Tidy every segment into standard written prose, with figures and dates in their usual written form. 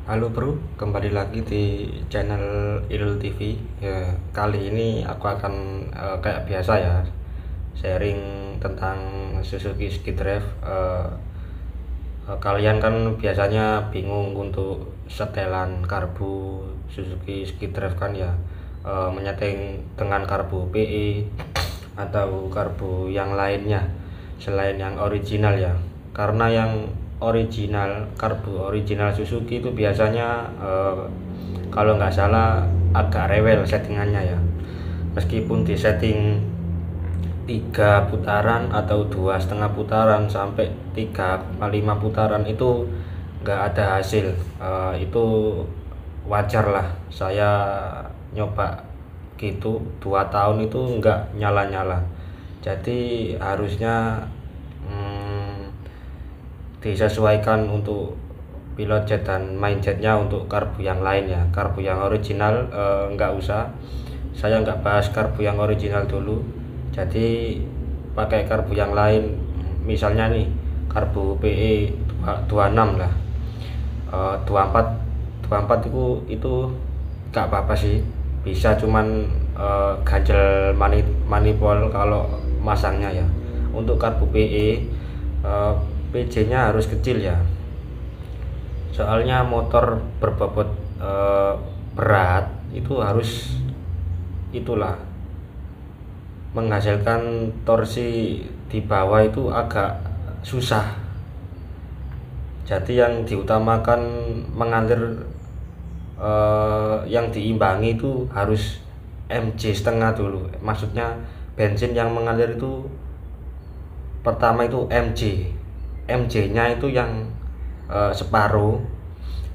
Halo bro, kembali lagi di channel Ilul TV. Ya, kali ini aku akan kayak biasa ya, sharing tentang Suzuki SkiDrive. Kalian kan biasanya bingung untuk setelan karbu Suzuki SkiDrive kan ya, menyeting dengan karbu PE atau karbu yang lainnya selain yang original ya, karena yang karbu original Suzuki itu biasanya kalau nggak salah agak rewel settingannya ya, meskipun di setting 3 putaran atau 2,5 putaran sampai 3,5 putaran itu nggak ada hasil. Itu wajar lah, saya nyoba gitu 2 tahun itu nggak nyala-nyala, jadi harusnya disesuaikan untuk pilot jet dan main jetnya untuk karbu yang lain ya. Karbu yang original nggak usah, saya nggak bahas karbu yang original dulu, jadi pakai karbu yang lain. Misalnya nih karbu PE 26 lah, 24 24 itu nggak apa-apa sih, bisa, cuman ganjel manifold kalau masangnya ya. Untuk karbu PE PJ nya harus kecil ya, soalnya motor berbobot berat itu harus itulah menghasilkan torsi di bawah itu agak susah, jadi yang diutamakan mengalir, yang diimbangi itu harus mj setengah dulu, maksudnya bensin yang mengalir itu pertama itu mj nya itu yang separuh,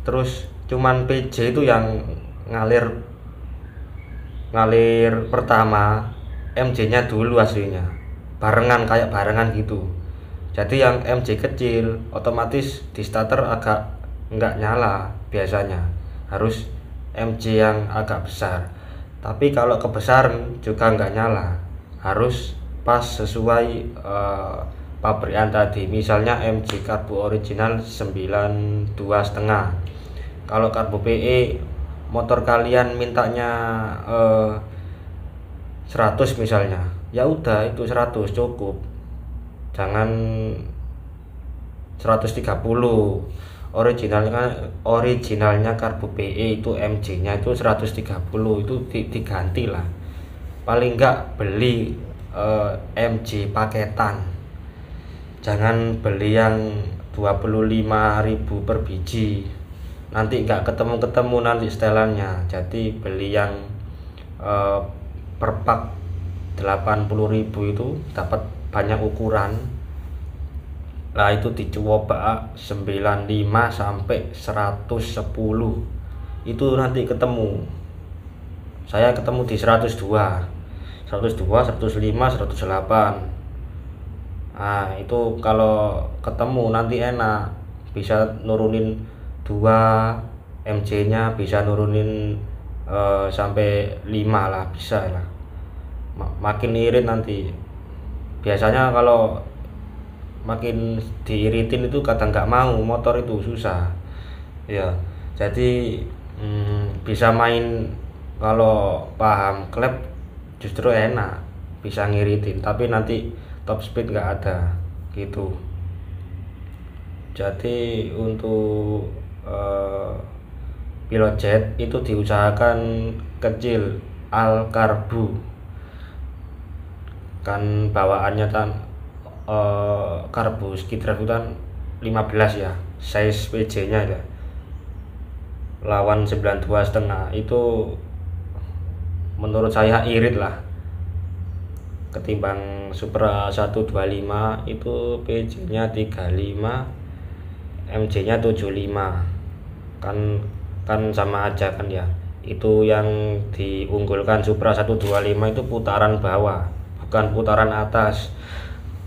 terus cuman PJ itu yang ngalir pertama, mj nya dulu aslinya, kayak barengan gitu. Jadi yang mj kecil otomatis di starter agak nggak nyala, biasanya harus mj yang agak besar, tapi kalau kebesaran juga nggak nyala, harus pas sesuai pabrikan tadi. Misalnya mj karbu original 92,5, kalau karbu PE motor kalian mintanya 100 misalnya, ya udah itu 100 cukup, jangan 130. Originalnya karbu PE itu mj nya itu 130, itu diganti lah, paling enggak beli mj paketan, jangan beli yang 25.000 per biji, nanti nggak ketemu nanti setelannya. Jadi beli yang per pak 80.000 itu dapat banyak ukuran lah, itu dicoba 95 sampai 110, itu nanti ketemu. Saya ketemu di 102, 105, 108. Nah itu kalau ketemu nanti enak, bisa nurunin 2 mj nya, bisa nurunin sampai 5 lah, bisa lah. Makin irit nanti, biasanya kalau makin diiritin itu kadang nggak mau, motor itu susah ya. Jadi bisa main, kalau paham klep justru enak, bisa ngiritin, tapi nanti top speed nggak ada gitu. Jadi untuk pilot jet itu diusahakan kecil, al karbu kan bawaannya kan, karbu SkiDrive itu kan 15 ya, size PJ nya ya, lawan 92,5 itu menurut saya irit lah, ketimbang Supra 125 itu PJ nya 35, mj nya 75, kan sama aja kan ya. Itu yang diunggulkan Supra 125 itu putaran bawah, bukan putaran atas.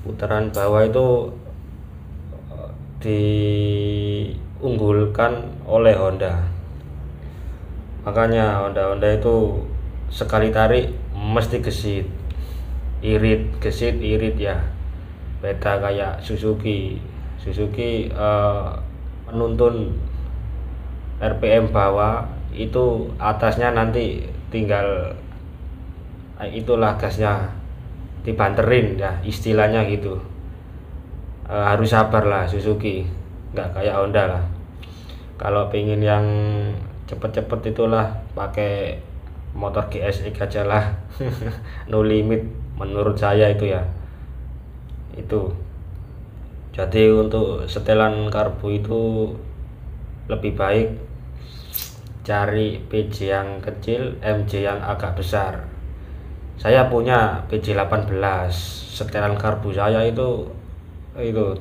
Putaran bawah itu diunggulkan oleh Honda, makanya Honda itu sekali tarik mesti gesit irit ya, beda kayak Suzuki menuntun RPM bawah, itu atasnya nanti tinggal itulah gasnya dibanterin ya, istilahnya gitu. Harus sabar lah Suzuki, nggak kayak Honda lah. Kalau pengen yang cepet-cepet itulah pakai motor GSX aja lah. No limit menurut saya itu ya. Itu jadi untuk setelan karbu itu lebih baik cari PJ yang kecil, MJ yang agak besar. Saya punya PJ 18, setelan karbu saya itu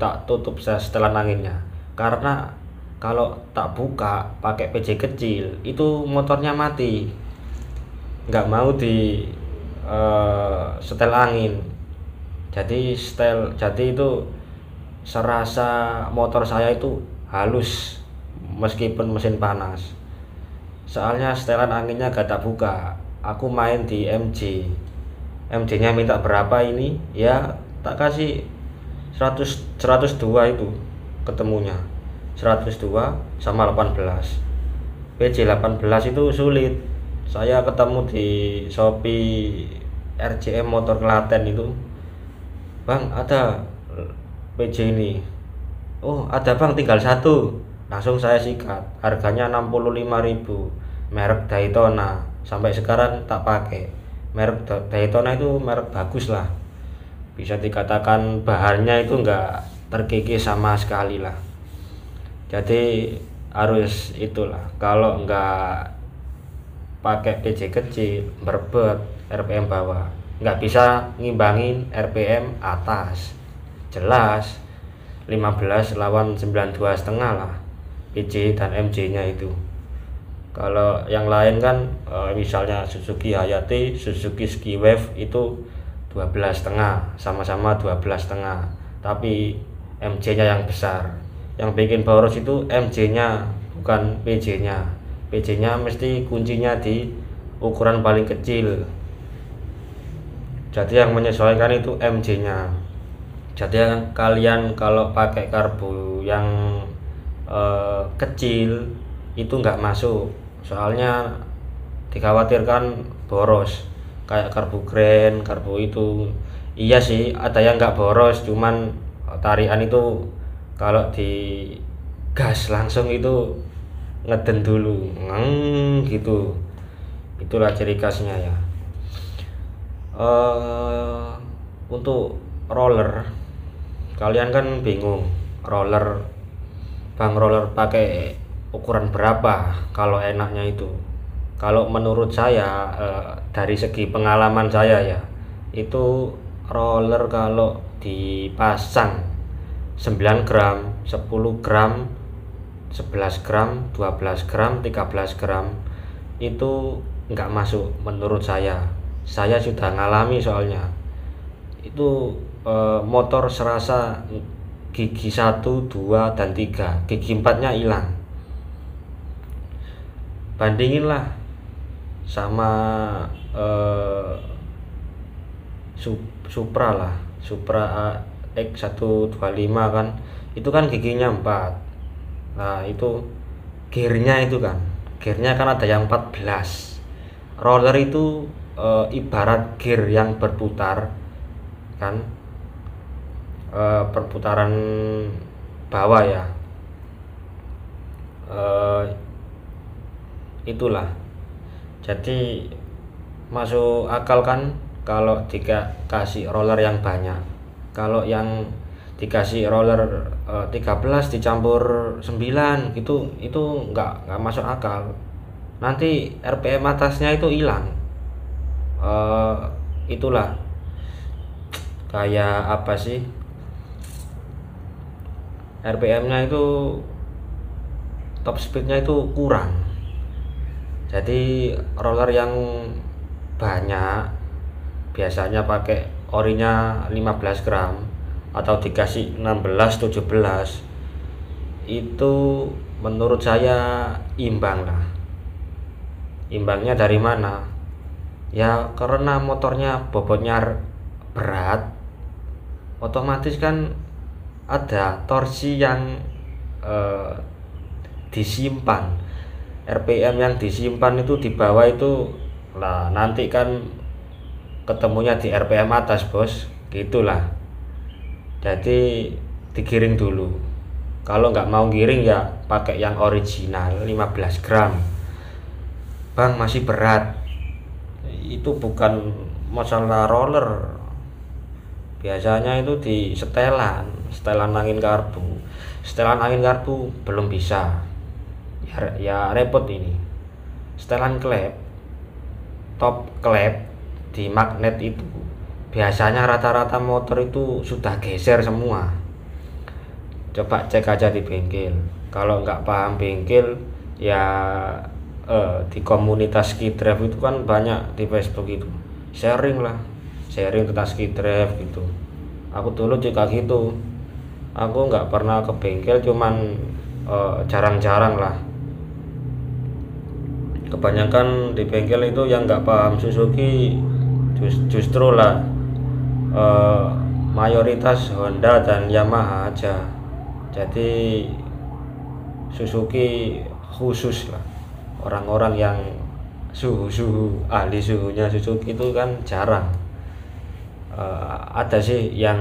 tak tutup saya setelan anginnya, karena kalau tak buka pakai PJ kecil itu motornya mati, nggak mau di setel angin. Jadi itu serasa motor saya itu halus meskipun mesin panas. Soalnya setelan anginnya gak tak buka. Aku main di MJ nya minta berapa ini, ya tak kasih 102 itu ketemunya 102 sama 18. PJ 18 itu sulit. Saya ketemu di Shopee RCM motor Klaten itu, Bang ada PJ ini. Oh ada bang, tinggal satu. Langsung saya sikat, harganya 65.000, merek Daytona. Sampai sekarang tak pakai. Merek Daytona itu merek bagus lah, bisa dikatakan bahannya itu enggak terkikis sama sekali lah. Jadi harus itulah, kalau enggak pakai PJ kecil berbet RPM bawah, nggak bisa ngimbangin RPM atas. Jelas 15 lawan 92 setengah lah PJ dan MJ nya itu. Kalau yang lain kan misalnya Suzuki Hayate, Suzuki Ski-Wave itu 12 setengah, sama-sama 12 setengah, tapi MJ nya yang besar. Yang bikin boros itu MJ nya, bukan PJ nya. PJ nya mesti kuncinya di ukuran paling kecil, jadi yang menyesuaikan itu MJ nya. Jadi kalian kalau pakai karbu yang kecil itu nggak masuk, soalnya dikhawatirkan boros kayak karbu Grand, karbu itu. Iya sih ada yang nggak boros, cuman tarian itu kalau di gas langsung itu ngeden dulu gitu. Itulah ciri khasnya ya. Untuk roller, kalian kan bingung roller, bang roller pakai ukuran berapa kalau enaknya itu. Kalau menurut saya dari segi pengalaman saya ya, itu roller kalau dipasang 9 gram, 10 gram, 11 gram, 12 gram, 13 gram itu nggak masuk menurut saya. Saya sudah ngalami soalnya. Itu motor serasa gigi 1, 2, dan 3, gigi 4 nya hilang. Bandinginlah sama Supra lah, Supra X125 kan, itu kan giginya 4. Nah itu gearnya kan ada yang 14. Roller itu ibarat gear yang berputar kan, perputaran bawah ya. Itulah, jadi masuk akal kan kalau dikasih roller yang banyak. Kalau yang dikasih roller 13 dicampur 9 gitu, itu nggak masuk akal. Nanti RPM atasnya itu hilang. Itulah kayak apa sih, RPM nya itu top speednya itu kurang. Jadi roller yang banyak biasanya pakai orinya 15 gram atau dikasih 16, 17, itu menurut saya imbang lah. Imbangnya dari mana? Ya karena motornya bobotnya berat, otomatis kan ada torsi yang disimpan. RPM yang disimpan itu di bawah itu lah, nanti kan ketemunya di RPM atas bos, gitulah. Jadi digiring dulu, kalau nggak mau giring ya pakai yang original 15 gram. Bang masih berat, itu bukan masalah roller, biasanya itu di setelan angin karbu. Setelan angin karbu belum bisa ya repot ini. Setelan klep, top klep di magnet itu biasanya rata-rata motor itu sudah geser semua. Coba cek aja di bengkel, kalau nggak paham bengkel ya di komunitas Skidrive itu kan banyak di Facebook itu, sharing tentang Skidrive gitu. Aku dulu juga gitu, aku nggak pernah ke bengkel, cuman jarang-jarang lah. Kebanyakan di bengkel itu yang nggak paham Suzuki justru lah mayoritas Honda dan Yamaha aja. Jadi Suzuki khusus lah, orang-orang yang ahli suhunya Suzuki itu kan jarang. Ada sih yang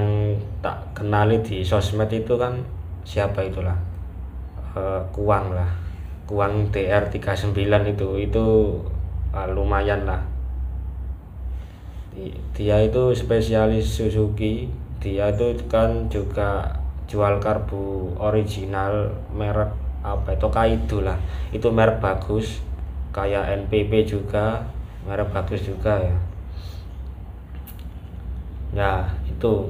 tak kenali di sosmed itu kan, siapa itulah, Kuang DR39 itu lumayan lah. Dia itu spesialis Suzuki, dia itu kan juga jual karbu original merek apa itu Kaido lah, itu merek bagus. Kayak NPP juga merek bagus juga ya. Ya itu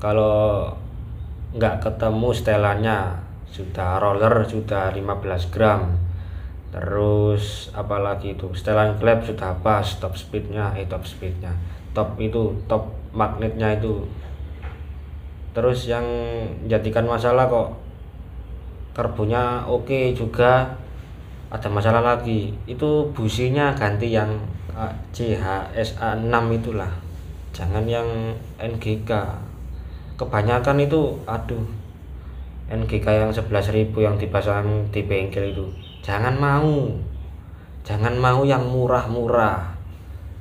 kalau nggak ketemu setelannya, sudah roller sudah 15 gram, terus apalagi itu setelan klep sudah pas, top magnetnya itu. Terus yang jadikan masalah kok karbunya oke juga, ada masalah lagi, itu businya ganti yang CHSA 6 itulah, jangan yang NGK. Kebanyakan itu NGK yang 11.000 yang dipasang di bengkel itu jangan mau yang murah-murah,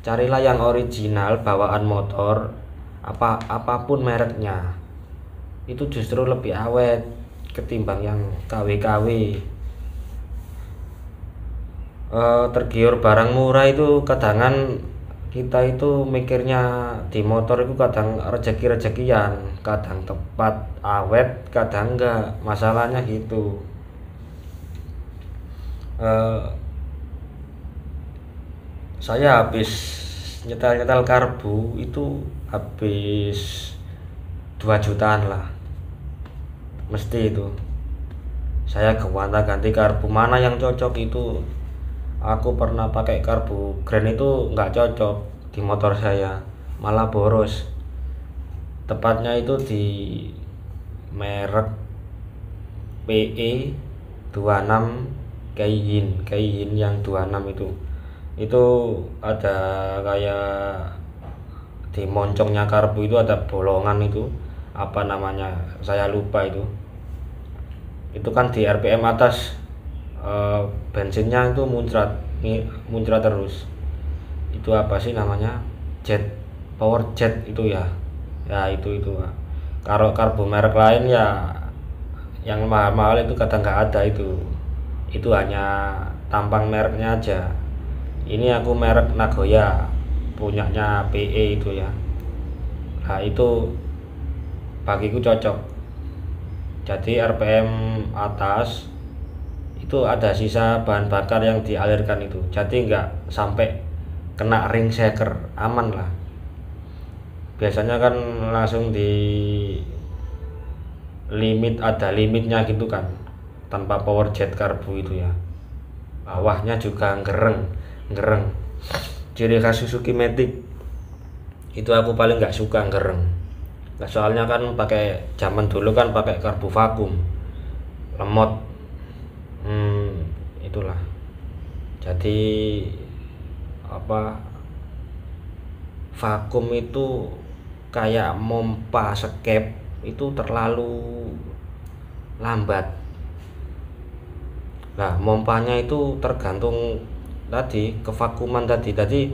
carilah yang original bawaan motor, apapun mereknya, itu justru lebih awet ketimbang yang KW-KW. Tergiur barang murah itu kadangan kita itu mikirnya di motor itu kadang rezeki-rezekian, kadang tepat awet, kadang enggak, masalahnya gitu. Saya habis nyetel karbu itu habis 2 jutaan lah, mesti itu. Saya gonta-ganti karbu, mana yang cocok itu. Aku pernah pakai karbu Grand itu nggak cocok di motor saya, malah boros. Tepatnya itu di merek PE 26 Kaihin yang 26 itu ada kayak di moncongnya karbu itu ada bolongan, itu apa namanya saya lupa. Itu kan di RPM atas bensinnya itu muncrat terus. Itu apa sih namanya, power jet itu ya itu. Kalau karbu merek lain ya yang mahal-mahal itu kadang nggak ada, itu hanya tampang mereknya aja. Ini aku merek Nagoya punyanya PE itu ya. Nah itu bagiku cocok. Jadi RPM atas itu ada sisa bahan bakar yang dialirkan itu, jadi nggak sampai kena ring shaker, aman lah. Biasanya kan langsung di ada limitnya gitu kan, tanpa power jet karbu itu ya. Bawahnya juga gereng. Ciri khas Suzuki Matic itu aku paling nggak suka gereng. Nah, soalnya kan zaman dulu kan pakai karbu vakum, lemot. Itulah. Jadi vakum itu kayak mompa skep itu terlalu lambat. Nah, mompanya itu tergantung tadi kevakuman tadi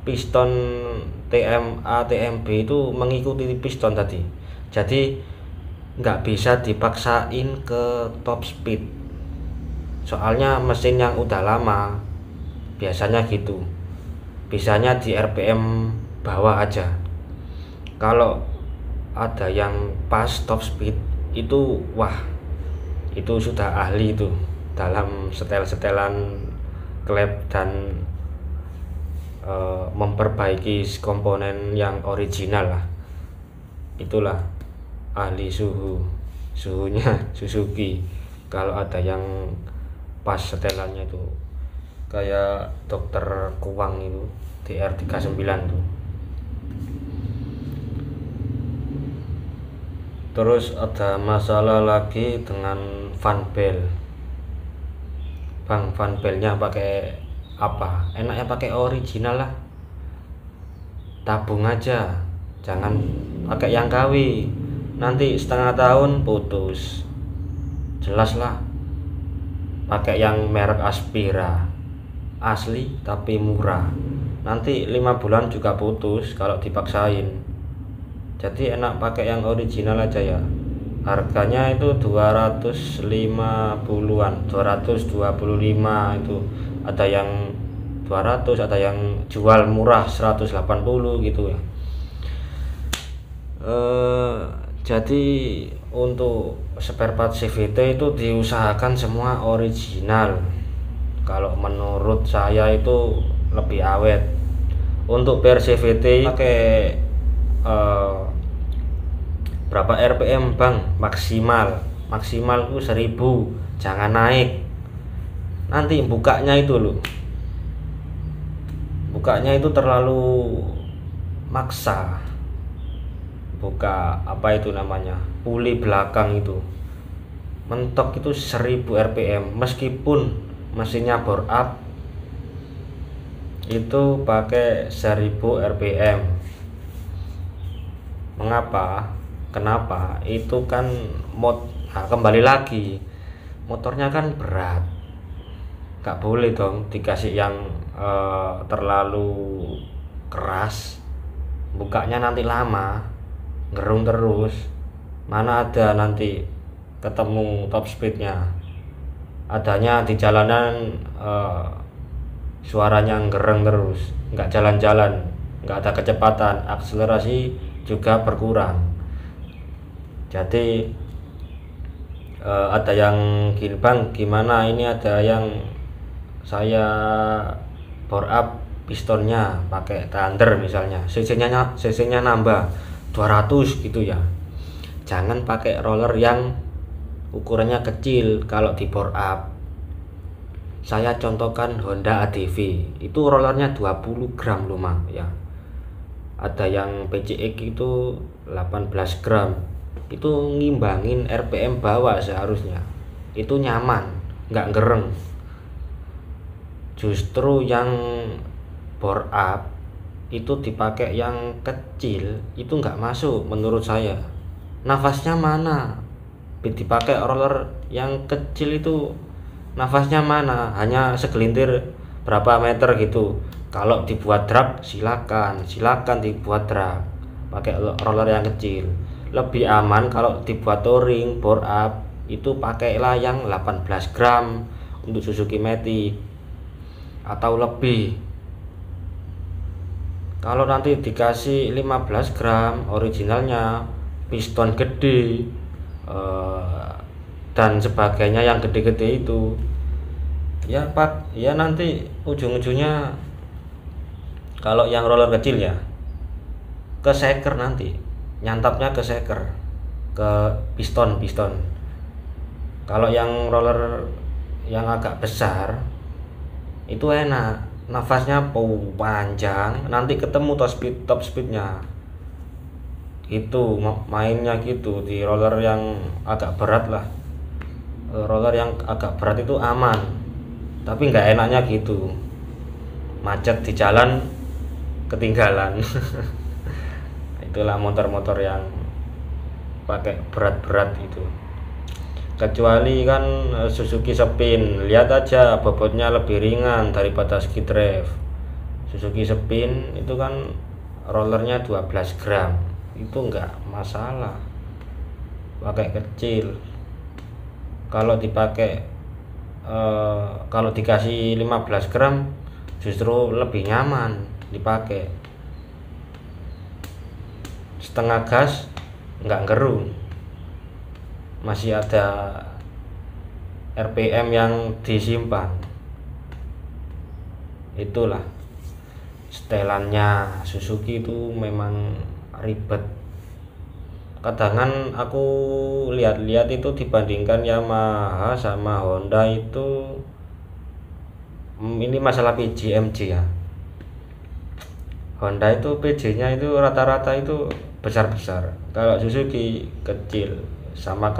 piston TMA TMB itu mengikuti piston tadi, jadi nggak bisa dipaksain ke top speed, soalnya mesin yang udah lama biasanya gitu, bisanya di RPM bawah aja. Kalau ada yang pas top speed itu wah, itu sudah ahli itu dalam setel-setelan klep dan memperbaiki komponen yang original lah. Itulah ahli suhunya Suzuki. Kalau ada yang pas setelannya itu kayak dokter Kuang itu DR39 tuh. Terus ada masalah lagi dengan fan belt. Bang, fan beltnya pakai apa? Enaknya pakai original lah, tabung aja, jangan pakai yang KW, nanti setengah tahun putus. Jelas lah, pakai yang merek Aspira, asli tapi murah, nanti 5 bulan juga putus kalau dipaksain. Jadi enak pakai yang original aja ya. Harganya itu 250-an, 225 itu. Ada yang 200, ada yang jual murah 180 gitu ya. Jadi untuk spare part CVT itu diusahakan semua original. Kalau menurut saya itu lebih awet. Untuk per CVT pakai berapa RPM bang? Maksimal itu 1000, jangan naik. Nanti bukanya itu loh, bukanya itu terlalu maksa. Buka apa itu namanya, puli belakang itu mentok itu 1000 RPM meskipun mesinnya bore up itu pakai 1000 RPM. Kenapa? Itu kan kembali lagi, motornya kan berat, gak boleh dong dikasih yang terlalu keras, bukanya nanti lama, gerung terus, mana ada nanti ketemu top speednya, adanya di jalanan suaranya gereng terus, nggak jalan-jalan, nggak ada kecepatan, akselerasi juga berkurang. Jadi ada yang gini bang, gimana ini, ada yang saya bore up pistonnya pakai Thunder misalnya, cc-nya nambah 200 gitu ya, jangan pakai roller yang ukurannya kecil. Kalau di bore up, saya contohkan Honda ADV itu rollernya 20 gram loh mah ya, ada yang PCX itu 18 gram, itu ngimbangin RPM bawah seharusnya, itu nyaman, nggak gereng. Justru yang bore up itu dipakai yang kecil itu nggak masuk menurut saya, nafasnya mana? Dipakai roller yang kecil itu nafasnya mana? Hanya segelintir berapa meter gitu. Kalau dibuat drag silakan dibuat drag, pakai roller yang kecil lebih aman. Kalau dibuat touring bore up itu pakailah yang 18 gram untuk Suzuki Matic atau lebih. Kalau nanti dikasih 15 gram originalnya, piston gede dan sebagainya yang gede-gede itu ya pak, ya nanti ujung-ujungnya kalau yang roller kecil ya ke shaker, nanti nyantapnya ke shaker, ke piston. Kalau yang roller yang agak besar itu enak, nafasnya panjang, nanti ketemu top speednya gitu. Mainnya gitu di roller yang agak berat lah. Roller yang agak berat itu aman, tapi nggak enaknya gitu, macet di jalan ketinggalan. Itulah motor-motor yang pakai berat-berat itu. kecuali kan Suzuki Spin, lihat aja bobotnya lebih ringan daripada Skidrave. Suzuki Spin itu kan rollernya 12 gram, itu enggak masalah pakai kecil. Kalau dipakai kalau dikasih 15 gram justru lebih nyaman dipakai. Setengah gas nggak gerung, masih ada RPM yang disimpan. Itulah setelannya Suzuki itu memang ribet. Kadang aku lihat-lihat itu dibandingkan Yamaha sama Honda itu, ini masalah PJ/MJ ya. Honda itu PJ-nya itu rata-rata itu besar-besar. Kalau Suzuki kecil, sama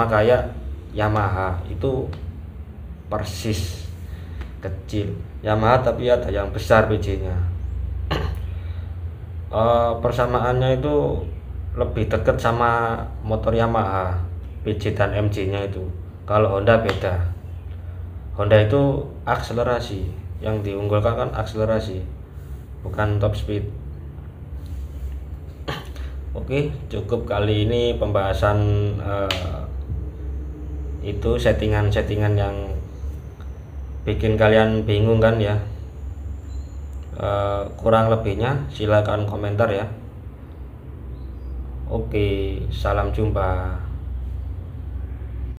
kayak Yamaha itu persis kecil. Yamaha tapi ada yang besar PJ-nya. Persamaannya itu lebih dekat sama motor Yamaha PJ dan MJ-nya itu. Kalau Honda beda. Honda itu akselerasi, yang diunggulkan kan akselerasi, bukan top speed. Oke, cukup kali ini pembahasan itu settingan-settingan yang bikin kalian bingung kan ya. Kurang lebihnya silakan komentar ya. Oke, salam jumpa.